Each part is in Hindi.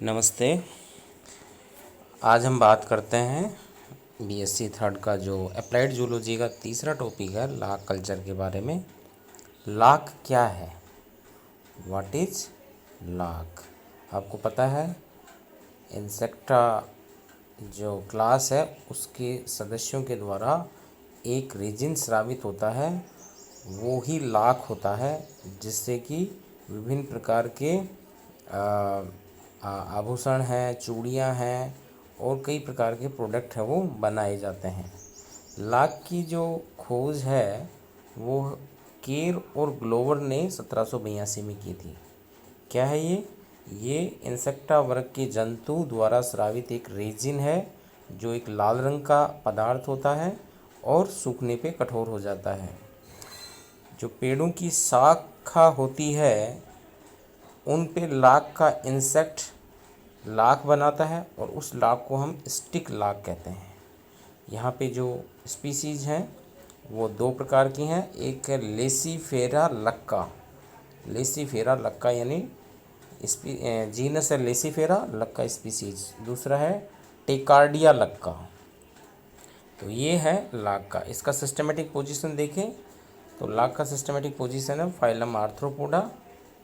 नमस्ते। आज हम बात करते हैं बीएससी थर्ड का जो अप्लाइड जूलॉजी का तीसरा टॉपिक है लाख कल्चर के बारे में। लाख क्या है? What is lakh? आपको पता है इंसेक्टा जो क्लास है उसके सदस्यों के द्वारा एक रेजिन स्रावित होता है, वो ही लाख होता है, जिससे कि विभिन्न प्रकार के आभूषण हैं, चूड़ियाँ हैं और कई प्रकार के प्रोडक्ट हैं वो बनाए जाते हैं। लाख की जो खोज है वो केर और ग्लोवर ने 1782 में की थी। क्या है ये इंसेक्टा वर्ग के जंतु द्वारा स्रावित एक रेजिन है जो एक लाल रंग का पदार्थ होता है और सूखने पे कठोर हो जाता है। जो पेड़ों की शाखा होती है उन पे लाख का इंसेक्ट लाख बनाता है और उस लाख को हम स्टिक लाख कहते हैं। यहाँ पे जो स्पीसीज हैं वो दो प्रकार की हैं। एक है लेसीफेरा लक्का। लेसीफेरा लक्का यानी जीनस है लेसीफेरा, लक्का स्पीसीज। दूसरा है टेकार्डिया लक्का। तो ये है लाख का। इसका सिस्टमेटिक पोजीशन देखें तो लाख का सिस्टमेटिक पोजीशन है phylum Arthropoda,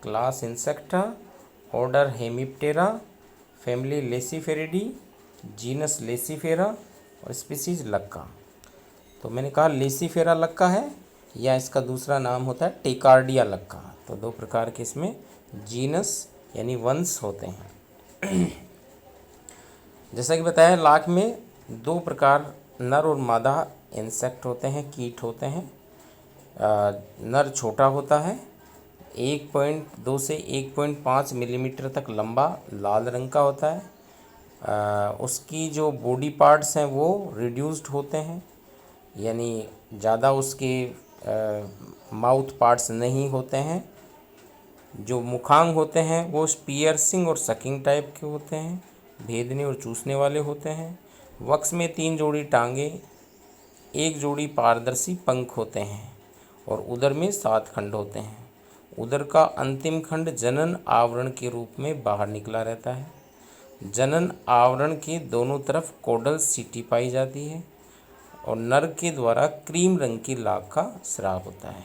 class Insecta, order Hemiptera, family Lacciferidae, genus Laccifer और स्पीसीज लक्का। तो मैंने कहा लेसीफेरा लक्का है या इसका दूसरा नाम होता है टेकार्डिया लक्का। तो दो प्रकार के इसमें जीनस यानी वंश होते हैं। जैसा कि बताया लाख में दो प्रकार नर और मादा इंसेक्ट होते हैं, कीट होते हैं। नर छोटा होता है, 1.2 से 1.5 मिलीमीटर तक लंबा, लाल रंग का होता है। उसकी जो बॉडी पार्ट्स हैं वो रिड्यूस्ड होते हैं, यानी ज़्यादा उसके माउथ पार्ट्स नहीं होते हैं। जो मुखांग होते हैं वो पियर्सिंग और सकिंग टाइप के होते हैं, भेदने और चूसने वाले होते हैं। वक्ष में 3 जोड़ी टांगे, 1 जोड़ी पारदर्शी पंख होते हैं और उदर में 7 खंड होते हैं। उदर का अंतिम खंड जनन आवरण के रूप में बाहर निकला रहता है। जनन आवरण के दोनों तरफ कोडल सीटी पाई जाती है और नर के द्वारा क्रीम रंग की लाख का स्राव होता है।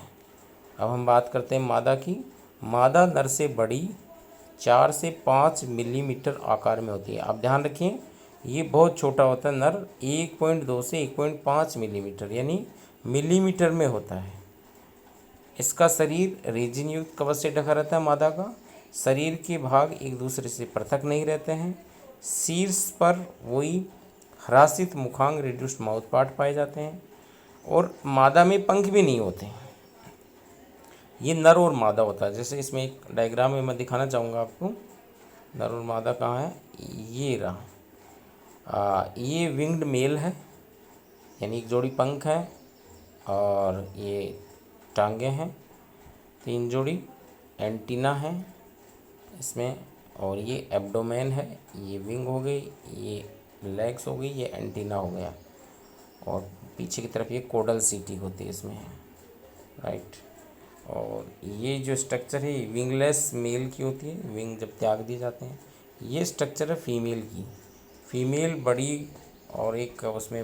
अब हम बात करते हैं मादा की। मादा नर से बड़ी 4 से 5 मिलीमीटर आकार में होती है। आप ध्यान रखें ये बहुत छोटा होता है। नर 1.2 से 1.5 मिलीमीटर यानी मिलीमीटर में होता है। इसका शरीर रेजिन युक्त कवच से ढका रहता है। मादा का शरीर के भाग एक दूसरे से पृथक नहीं रहते हैं। शीर्ष पर वही ह्रासित मुखांग रिड्यूस्ड माउथ पार्ट पाए जाते हैं और मादा में पंख भी नहीं होते हैं। ये नर और मादा होता है। जैसे इसमें एक डायग्राम में मैं दिखाना चाहूँगा आपको। नर और मादा कहाँ है, ये रहा। ये विंग्ड मेल है यानी एक जोड़ी पंख है और ये टांगे हैं 3 जोड़ी, एंटीना है इसमें और ये एब्डोमेन है। ये विंग हो गई, ये लेग्स हो गई, ये एंटीना हो गया और पीछे की तरफ ये कोडल सीटी होती है इसमें, राइट। और ये जो स्ट्रक्चर है विंगलेस मेल की होती है, विंग जब त्याग दिए जाते हैं। ये स्ट्रक्चर है फीमेल की। फीमेल बड़ी और एक उसमें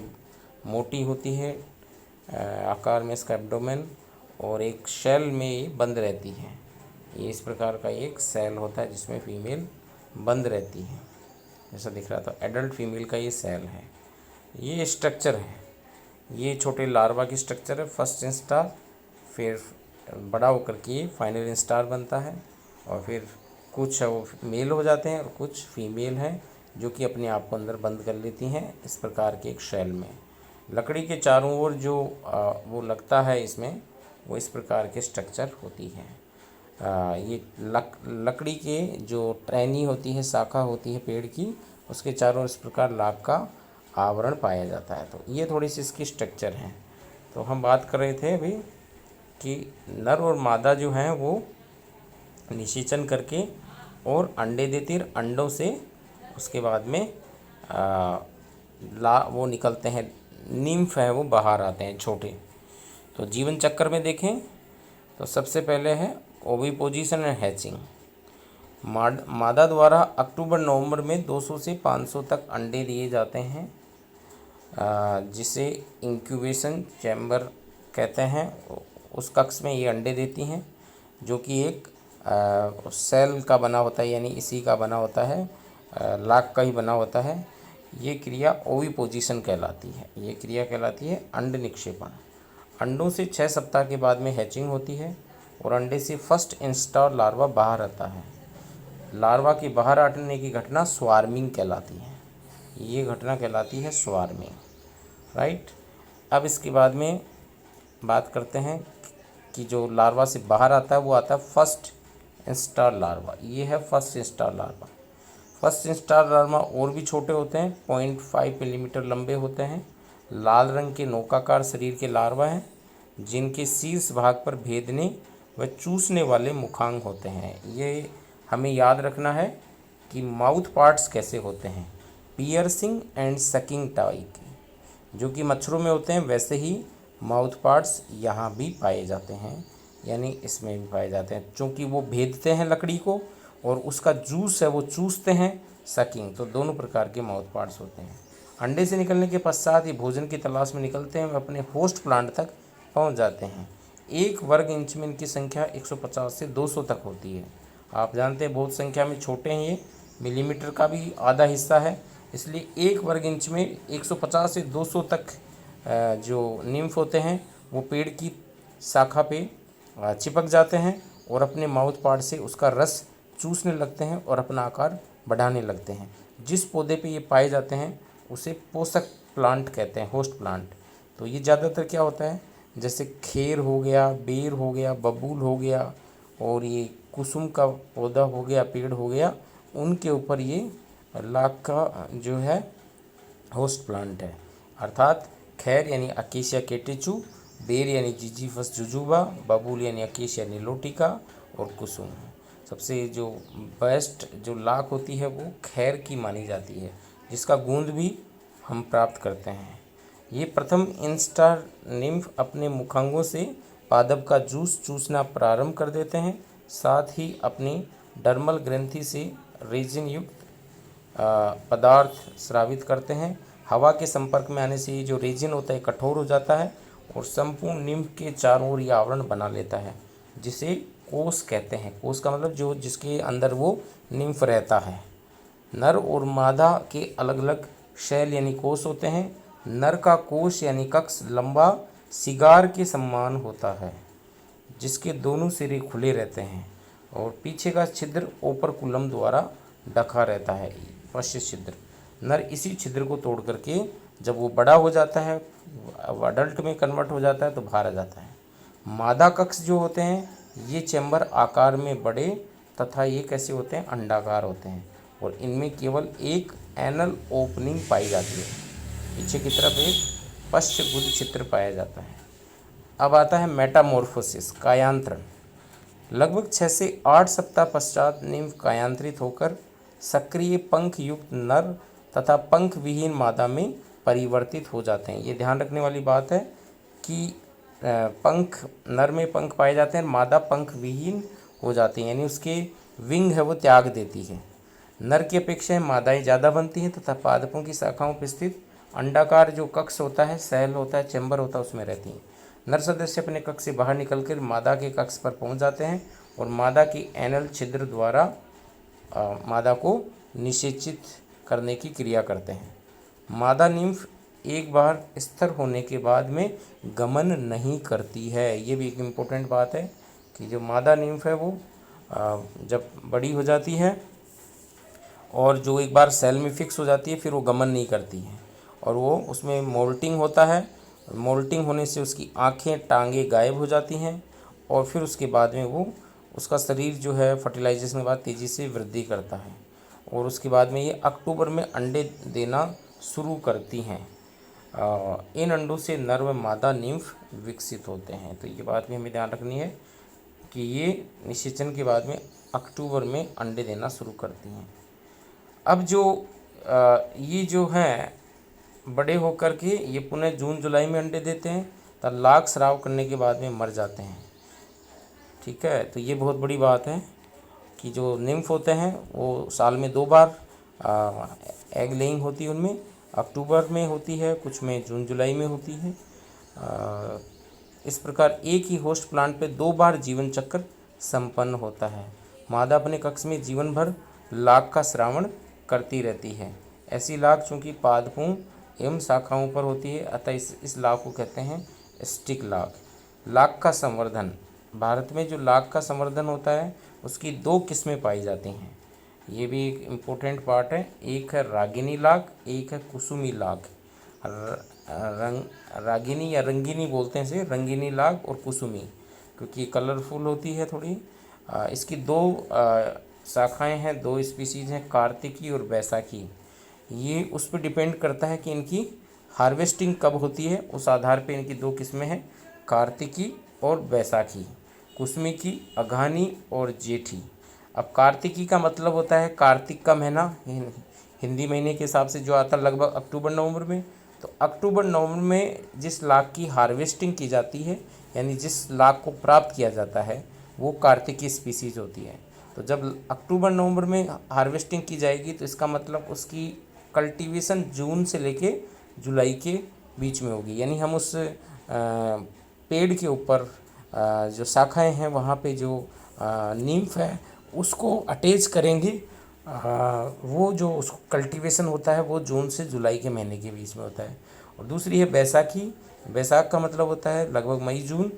मोटी होती है आकार में इसका एब्डोमेन और एक शेल में ये बंद रहती है। ये इस प्रकार का एक सेल होता है जिसमें फीमेल बंद रहती है, जैसा दिख रहा था। एडल्ट फीमेल का ये सेल है, ये स्ट्रक्चर है। ये छोटे लार्वा की स्ट्रक्चर है। फर्स्ट इंस्टार, फिर बड़ा होकर के फाइनल इंस्टार बनता है और फिर कुछ वो मेल हो जाते हैं और कुछ फीमेल हैं जो कि अपने आप को अंदर बंद कर लेती हैं इस प्रकार के एक शेल में। लकड़ी के चारों ओर जो वो लगता है इसमें, वो इस प्रकार के स्ट्रक्चर होती है। ये लकड़ी के जो टहनी होती है, शाखा होती है पेड़ की, उसके चारों इस प्रकार लाख का आवरण पाया जाता है। तो ये थोड़ी सी इसकी स्ट्रक्चर है। तो हम बात कर रहे थे अभी कि नर और मादा जो हैं वो निषेचन करके और अंडे देती है। अंडों से उसके बाद में वो निकलते हैं, निम्फ है वो बाहर आते हैं छोटे। तो जीवन चक्र में देखें तो सबसे पहले है ओविपोजिशन एंड हैचिंग। मादा द्वारा अक्टूबर नवंबर में 200 से 500 तक अंडे दिए जाते हैं, जिसे इंक्यूबेशन चैम्बर कहते हैं। उस कक्ष में ये अंडे देती हैं, जो कि एक सेल का बना होता है, यानी इसी का बना होता है, लाख का ही बना होता है। ये क्रिया ओविपोजिशन कहलाती है। ये क्रिया कहलाती है अंड निक्षेपण। अंडों से 6 सप्ताह के बाद में हैचिंग होती है और अंडे से फर्स्ट इंस्टार लार्वा बाहर आता है। लार्वा के बाहर आने की घटना स्वार्मिंग कहलाती है। ये घटना कहलाती है स्वार्मिंग, राइट। अब इसके बाद में बात करते हैं कि जो लार्वा से बाहर आता है वो आता है फर्स्ट इंस्टार लार्वा। ये है first instar larva. First instar larva और भी छोटे होते हैं, 0.5 मिलीमीटर लंबे होते हैं, लाल रंग के नौकाकार शरीर के लार्वा हैं, जिनके शीर्ष भाग पर भेदने व चूसने वाले मुखांग होते हैं। ये हमें याद रखना है कि माउथ पार्ट्स कैसे होते हैं, पियर्सिंग एंड सकिंग टाइप, जो कि मच्छरों में होते हैं, वैसे ही माउथ पार्ट्स यहाँ भी पाए जाते हैं, यानी इसमें भी पाए जाते हैं। चूँकि वो भेदते हैं लकड़ी को और उसका जूस है वो चूसते हैं, सकिंग, तो दोनों प्रकार के माउथ पार्ट्स होते हैं। अंडे से निकलने के पश्चात ये भोजन की तलाश में निकलते हैं, वे अपने होस्ट प्लांट तक पहुंच जाते हैं। 1 वर्ग इंच में इनकी संख्या 150 से 200 तक होती है। आप जानते हैं बहुत संख्या में छोटे हैं, ये मिलीमीटर का भी आधा हिस्सा है, इसलिए 1 वर्ग इंच में 150 से 200 तक जो निम्फ होते हैं वो पेड़ की शाखा पे चिपक जाते हैं और अपने माउथ पार्ट से उसका रस चूसने लगते हैं और अपना आकार बढ़ाने लगते हैं। जिस पौधे पे ये पाए जाते हैं उसे पोषक प्लांट कहते हैं, होस्ट प्लांट। तो ये ज़्यादातर क्या होता है, जैसे खेर हो गया, बेर हो गया, बबूल हो गया और ये कुसुम का पौधा हो गया, पेड़ हो गया, उनके ऊपर ये लाख का जो है होस्ट प्लांट है। अर्थात खैर यानी अकेशिया केटेचू, बेर यानी जिजीफस जुजुबा, बबूल यानी अकेशिया नीलोटिका और कुसुम। सबसे जो बेस्ट जो लाख होती है वो खैर की मानी जाती है, जिसका गूंद भी हम प्राप्त करते हैं। ये प्रथम इंस्टार निम्फ अपने मुखांगों से पादप का जूस चूसना प्रारंभ कर देते हैं, साथ ही अपनी डर्मल ग्रंथि से रेजिन युक्त पदार्थ स्रावित करते हैं। हवा के संपर्क में आने से ये जो रेजिन होता है कठोर हो जाता है और संपूर्ण निम्फ के चारों ओर ये आवरण बना लेता है, जिसे कोष कहते हैं। कोष का मतलब जो जिसके अंदर वो निम्फ रहता है। नर और मादा के अलग अलग शैल यानी कोष होते हैं। नर का कोष यानी कक्ष लंबा सिगार के समान होता है, जिसके दोनों सिरे खुले रहते हैं और पीछे का छिद्र ओपरकुलम द्वारा ढका रहता है, पश्च छिद्र। नर इसी छिद्र को तोड़ करके जब वो बड़ा हो जाता है, अडल्ट में कन्वर्ट हो जाता है, तो बाहर आ जाता है। मादा कक्ष जो होते हैं ये चैम्बर आकार में बड़े तथा ये कैसे होते हैं, अंडाकार होते हैं और इनमें केवल एक एनल ओपनिंग पाई जाती है। पीछे की तरफ एक पश्च गुद छिद्र पाया जाता है। अब आता है मेटामॉर्फोसिस, कायांतरण। लगभग 6 से 8 सप्ताह पश्चात निम्फ कायांतरित होकर सक्रिय पंख युक्त नर तथा पंख विहीन मादा में परिवर्तित हो जाते हैं। ये ध्यान रखने वाली बात है कि पंख नर में पंख पाए जाते हैं, मादा पंख विहीन हो जाती है, यानी उसके विंग है वो त्याग देती है। नर की अपेक्षा मादाएं ज़्यादा बनती हैं तथा पादपों की शाखाओं पर स्थित अंडाकार जो कक्ष होता है, सेल होता है, चैम्बर होता है, उसमें रहती हैं। नर सदस्य अपने कक्ष से बाहर निकलकर मादा के कक्ष पर पहुंच जाते हैं और मादा की एनल छिद्र द्वारा मादा को निषेचित करने की क्रिया करते हैं। मादा निम्फ एक बार स्थिर होने के बाद में गमन नहीं करती है। ये भी एक इम्पोर्टेंट बात है कि जो मादा निम्फ है वो जब बड़ी हो जाती है और जो एक बार सेल में फिक्स हो जाती है फिर वो गमन नहीं करती है और वो उसमें मोल्टिंग होता है। मोल्टिंग होने से उसकी आँखें, टांगें गायब हो जाती हैं और फिर उसके बाद में वो उसका शरीर जो है फर्टिलाइजेशन के बाद तेज़ी से वृद्धि करता है और उसके बाद में ये अक्टूबर में अंडे देना शुरू करती हैं। इन अंडों से नर व मादा निम्फ विकसित होते हैं। तो ये बात भी हमें ध्यान रखनी है कि ये निषेचन के बाद में अक्टूबर में अंडे देना शुरू करती हैं। अब जो ये जो हैं बड़े होकर के ये पुनः जून जुलाई में अंडे देते हैं, तब लाख स्राव करने के बाद में मर जाते हैं। ठीक है, तो ये बहुत बड़ी बात है कि जो निम्फ होते हैं वो साल में 2 बार एग लेइंग होती है, उनमें अक्टूबर में होती है, कुछ में जून जुलाई में होती है। इस प्रकार एक ही होस्ट प्लांट पे 2 बार जीवन चक्र संपन्न होता है। मादा अपने कक्ष में जीवन भर लाख का श्रावण करती रहती है। ऐसी लाख चूँकि पादपों एवं शाखाओं पर होती है, अतः इस लाख को कहते हैं स्टिक लाख। लाख का संवर्धन, भारत में जो लाख का संवर्धन होता है उसकी 2 किस्में पाई जाती हैं। ये भी एक इम्पोर्टेंट पार्ट है। एक है रागिनी लाख, एक है कुसुमी लाख। रागिनी या रंगीनी बोलते हैं इसे, रंगीनी लाख और कुसुमी, क्योंकि कलरफुल होती है थोड़ी। इसकी 2 शाखाएं हैं, 2 स्पीसीज़ हैं, कार्तिकी और बैसाखी। ये उस पर डिपेंड करता है कि इनकी हार्वेस्टिंग कब होती है, उस आधार पे इनकी 2 किस्में हैं, कार्तिकी और बैसाखी। कुसमी की अघानी और जेठी। अब कार्तिकी का मतलब होता है कार्तिक का महीना, हिंदी महीने के हिसाब से जो आता है लगभग अक्टूबर नवंबर में। तो अक्टूबर नवंबर में जिस लाख की हार्वेस्टिंग की जाती है, यानी जिस लाख को प्राप्त किया जाता है, वो कार्तिकी स्पीसीज होती है। तो जब अक्टूबर नवंबर में हार्वेस्टिंग की जाएगी तो इसका मतलब उसकी कल्टीवेशन जून से लेके जुलाई के बीच में होगी। यानी हम उस पेड़ के ऊपर जो शाखाएं हैं वहाँ पे जो नीम्फ है उसको अटैच करेंगे। वो जो उसको कल्टीवेशन होता है वो जून से जुलाई के महीने के बीच में होता है। और दूसरी है बैसाखी। बैसाख का मतलब होता है लगभग मई जून।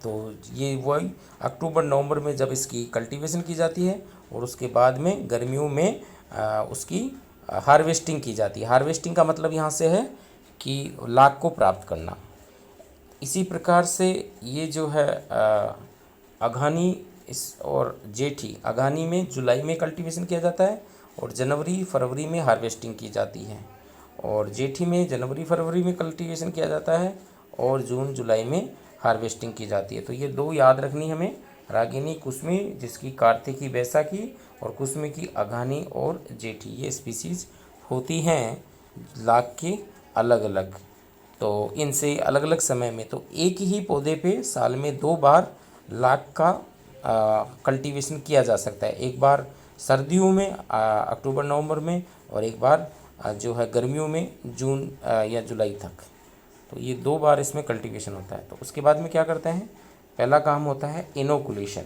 तो ये वही अक्टूबर नवंबर में जब इसकी कल्टीवेशन की जाती है और उसके बाद में गर्मियों में उसकी हार्वेस्टिंग की जाती है। हार्वेस्टिंग का मतलब यहाँ से है कि लाख को प्राप्त करना। इसी प्रकार से ये जो है अघानी इस और जेठी, अघानी में जुलाई में कल्टीवेशन किया जाता है और जनवरी फरवरी में हार्वेस्टिंग की जाती है, और जेठी में जनवरी फरवरी में कल्टीवेशन किया जाता है और जून जुलाई में हार्वेस्टिंग की जाती है। तो ये 2 याद रखनी हमें, रागिनी कुसमी जिसकी कार्तिकी बैसाखी, और कुसमी की अघानी और जेठी। ये स्पीसीज़ होती हैं लाख के अलग अलग। तो इनसे अलग अलग समय में, तो एक ही पौधे पे साल में 2 बार लाख का कल्टीवेशन किया जा सकता है। एक बार सर्दियों में अक्टूबर नवंबर में, और एक बार जो है गर्मियों में जून या जुलाई तक। तो ये 2 बार इसमें कल्टीवेशन होता है। तो उसके बाद में क्या करते हैं, पहला काम होता है इनोकुलेशन।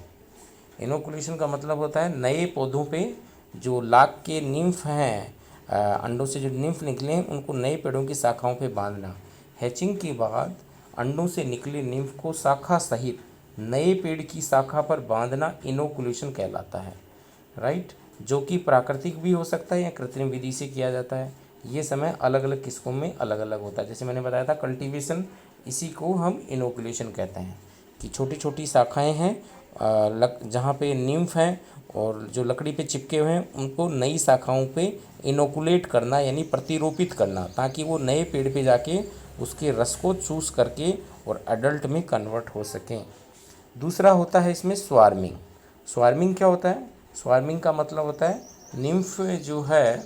इनोकुलेशन का मतलब होता है नए पौधों पे जो लाख के निम्फ हैं, अंडों से जो निम्फ निकले हैं उनको नए पेड़ों की शाखाओं पे बांधना। हैचिंग के बाद अंडों से निकले निम्फ को शाखा सहित नए पेड़ की शाखा पर बांधना इनोकुलेशन कहलाता है, राइट। जो कि प्राकृतिक भी हो सकता है या कृत्रिम विधि से किया जाता है। ये समय अलग अलग किस्मों में अलग अलग होता है। जैसे मैंने बताया था कल्टीवेशन, इसी को हम इनोकुलेशन कहते हैं कि छोटी छोटी शाखाएं हैं जहाँ पे निम्फ हैं और जो लकड़ी पे चिपके हुए हैं उनको नई शाखाओं पे इनोकुलेट करना, यानी प्रतिरोपित करना, ताकि वो नए पेड़ पे जाके उसके रस को चूस करके और अडल्ट में कन्वर्ट हो सकें। दूसरा होता है इसमें स्वार्मिंग। स्वार्मिंग क्या होता है, स्वार्मिंग का मतलब होता है निम्फ जो है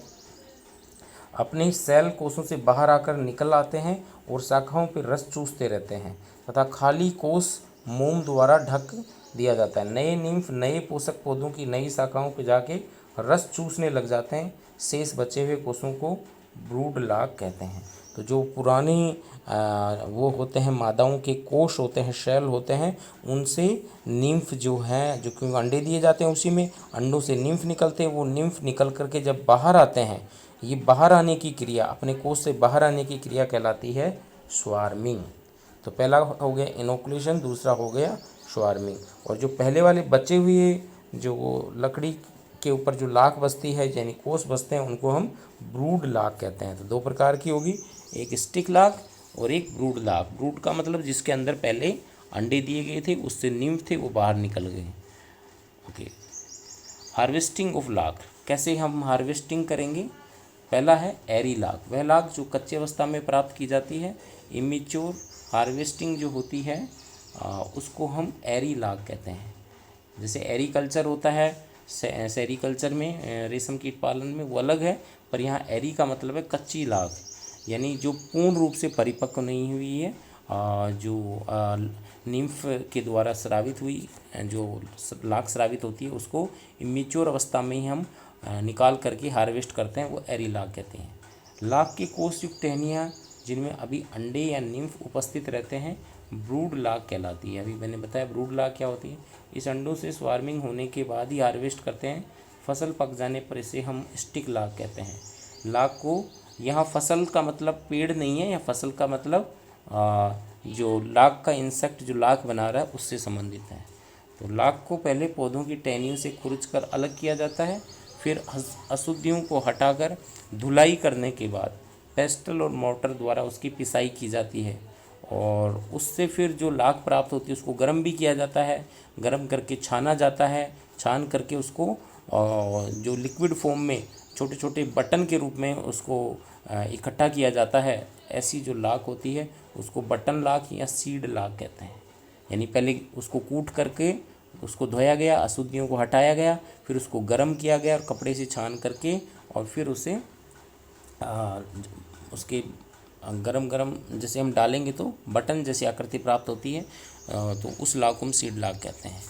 अपने सेल कोषों से बाहर आकर निकल आते हैं और शाखाओं पर रस चूसते रहते हैं तथा खाली कोष मोम द्वारा ढक दिया जाता है। नए निम्फ नए पोषक पौधों की नई शाखाओं पर जाके रस चूसने लग जाते हैं। शेष बचे हुए कोषों को ब्रूड लाख कहते हैं। तो जो पुरानी वो होते हैं मादाओं के कोष होते हैं, शेल होते हैं, उनसे निम्फ जो है, जो क्योंकि अंडे दिए जाते हैं उसी में, अंडों से निम्फ निकलते हैं। वो निम्फ निकल करके जब बाहर आते हैं, ये बाहर आने की क्रिया, अपने कोष से बाहर आने की क्रिया कहलाती है स्वार्मिंग। तो पहला हो गया इनोकुलेशन, दूसरा हो गया स्वार्मिंग। और जो पहले वाले बचे हुए जो लकड़ी के ऊपर जो लाख बसती है यानी कोष बसते हैं उनको हम ब्रूड लाख कहते हैं। तो 2 प्रकार की होगी, एक स्टिक लाख और एक ब्रूड लाख। ब्रूड का मतलब जिसके अंदर पहले अंडे दिए गए थे, उससे निम्फ थे वो बाहर निकल गए। ओके, हार्वेस्टिंग ऑफ लाख, कैसे हम हार्वेस्टिंग करेंगे। पहला है एरी लाख, वह लाख जो कच्ची अवस्था में प्राप्त की जाती है। इमेच्योर हार्वेस्टिंग जो होती है उसको हम एरी लाख कहते हैं। जैसे एरीकल्चर होता है, सेरीकल्चर में रेशम कीट पालन में वो अलग है, पर यहाँ एरी का मतलब है कच्ची लाख, यानी जो पूर्ण रूप से परिपक्व नहीं हुई है, जो निम्फ के द्वारा स्रावित हुई जो लाख स्रावित होती है उसको इमेच्योर अवस्था में ही हम निकाल करके हार्वेस्ट करते हैं, वो एरी लाख कहते हैं। लाख की कोषयुक्त टहनियाँ जिनमें अभी अंडे या निम्फ उपस्थित रहते हैं ब्रूड लाख कहलाती है। अभी मैंने बताया ब्रूड लाख क्या होती है। इस अंडों से स्वार्मिंग होने के बाद ही हार्वेस्ट करते हैं। फसल पक जाने पर इसे हम स्टिक लाख कहते हैं। लाख को यहाँ फसल का मतलब पेड़ नहीं है, या फसल का मतलब जो लाख का इंसेक्ट जो लाख बना रहा है उससे संबंधित है। तो लाख को पहले पौधों की टहनियों से खुरचकर अलग किया जाता है, फिर अशुद्धियों को हटाकर धुलाई करने के बाद पेस्टल और मोटर द्वारा उसकी पिसाई की जाती है, और उससे फिर जो लाख प्राप्त होती है उसको गर्म भी किया जाता है। गर्म करके छाना जाता है, छान करके उसको जो लिक्विड फॉर्म में छोटे छोटे बटन के रूप में उसको इकट्ठा किया जाता है। ऐसी जो लाख होती है उसको बटन लाख या सीड लाख कहते हैं। यानी पहले उसको कूट करके उसको धोया गया, अशुद्धियों को हटाया गया, फिर उसको गर्म किया गया और कपड़े से छान करके, और फिर उसे उसके गरम जैसे हम डालेंगे तो बटन जैसी आकृति प्राप्त होती है, तो उस लाख को हम सीड लाख कहते हैं।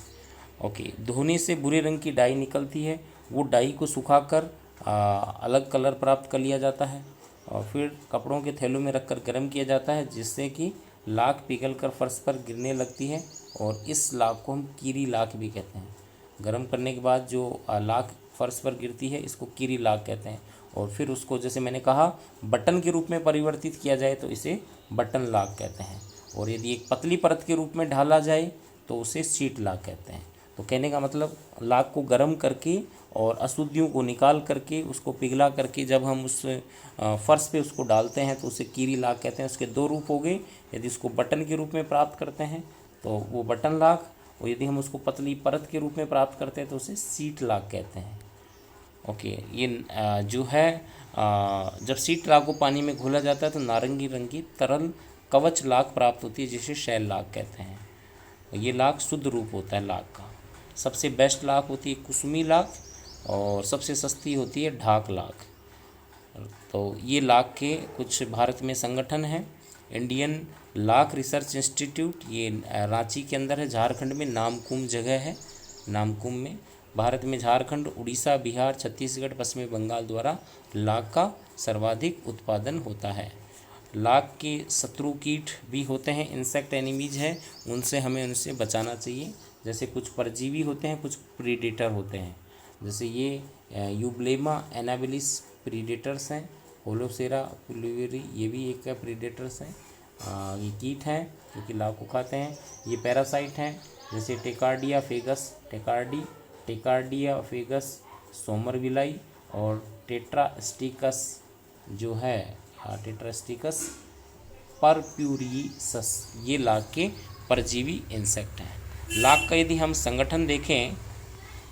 ओके, धोने से भूरे रंग की डाई निकलती है, वो डाई को सुखाकर अलग कलर प्राप्त कर लिया जाता है, और फिर कपड़ों के थैलों में रखकर गर्म किया जाता है, जिससे कि लाख पिघलकर फर्श पर गिरने लगती है, और इस लाख को हम कीरी लाख भी कहते हैं। गर्म करने के बाद जो लाख फर्श पर गिरती है इसको कीरी लाख कहते हैं, और फिर उसको जैसे मैंने कहा बटन के रूप में परिवर्तित किया जाए तो इसे बटन लाख कहते हैं, और यदि एक पतली परत के रूप में ढाला जाए तो उसे शीट लाख कहते हैं। तो कहने का मतलब लाख को गर्म करके और अशुद्धियों को निकाल करके उसको पिघला करके जब हम उस फर्श पे उसको डालते हैं तो उसे कीरी लाख कहते हैं। उसके दो रूप हो गए, यदि उसको बटन के रूप में प्राप्त करते हैं तो वो बटन लाख, और यदि हम उसको पतली परत के रूप में प्राप्त करते हैं तो उसे सीट लाख कहते हैं। ओके, ये जो है जब सीट लाख को पानी में घोला जाता है तो नारंगी रंग की तरल कवच लाख प्राप्त होती है, जिसे शैल लाख कहते हैं। ये लाख शुद्ध रूप होता है लाख का। सबसे बेस्ट लाख होती है कुसुमी लाख, और सबसे सस्ती होती है ढाक लाख। तो ये लाख के कुछ भारत में संगठन हैं। इंडियन लाख रिसर्च इंस्टीट्यूट, ये रांची के अंदर है, झारखंड में नामकुम जगह है। नामकुम में भारत में झारखंड, उड़ीसा, बिहार, छत्तीसगढ़, पश्चिमी बंगाल द्वारा लाख का सर्वाधिक उत्पादन होता है। लाख के शत्रु कीट भी होते हैं, इंसेक्ट एनिमीज हैं, उनसे बचाना चाहिए। जैसे कुछ परजीवी होते हैं, कुछ प्रीडेटर होते हैं, जैसे ये यूब्लेमा एनाबिलिस प्रीडेटर्स हैं, होलोसेरा पुलिवेरी ये भी एक प्रीडेटर्स हैं। ये कीट हैं जो कि लाख को खाते हैं। ये पैरासाइट हैं, जैसे टेकार्डिया फेगस, सोमरविलाई और टेट्रास्टिकस जो है टेट्रास्टिकस परप्यूरिसस, ये लाख के परजीवी इंसेक्ट हैं। लाख का यदि हम संगठन देखें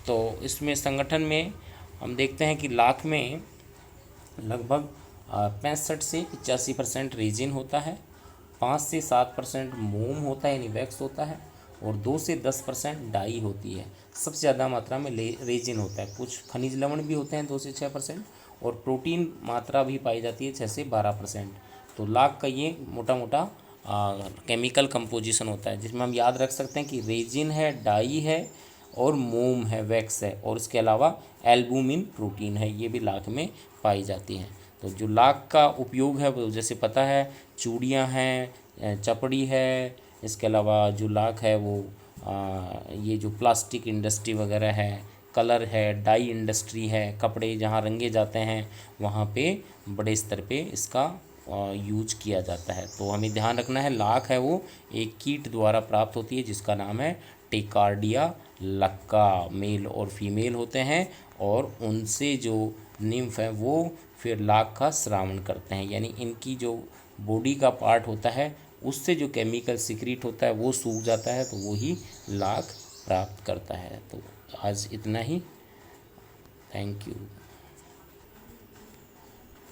तो इसमें संगठन में हम देखते हैं कि लाख में लगभग 65 से 85% रेजिन होता है, 5 से 7% मोम होता है यानी वैक्स होता है, और 2 से 10% डाई होती है। सबसे ज़्यादा मात्रा में रेजिन होता है। कुछ खनिज लवण भी होते हैं 2 से 6%, और प्रोटीन मात्रा भी पाई जाती है 6 से 12%। तो लाख का ये मोटा मोटा केमिकल कंपोजिशन होता है, जिसमें हम याद रख सकते हैं कि रेजिन है, डाई है और मोम है, वैक्स है, और इसके अलावा एल्बुमिन प्रोटीन है, ये भी लाख में पाई जाती हैं। तो जो लाख का उपयोग है वो जैसे पता है, चूड़ियाँ हैं, चपड़ी है, इसके अलावा जो लाख है वो ये जो प्लास्टिक इंडस्ट्री वगैरह है, कलर है, डाई इंडस्ट्री है, कपड़े जहाँ रंगे जाते हैं वहाँ पे बड़े स्तर पे इसका यूज किया जाता है। तो हमें ध्यान रखना है, लाख है वो एक कीट द्वारा प्राप्त होती है जिसका नाम है टेकार्डिया लक्का। मेल और फीमेल होते हैं, और उनसे जो निम्फ है वो फिर लाख का श्रावण करते हैं, यानी इनकी जो बॉडी का पार्ट होता है उससे जो केमिकल सिक्रीट होता है वो सूख जाता है, तो वो ही लाख प्राप्त करता है। तो आज इतना ही, थैंक यू।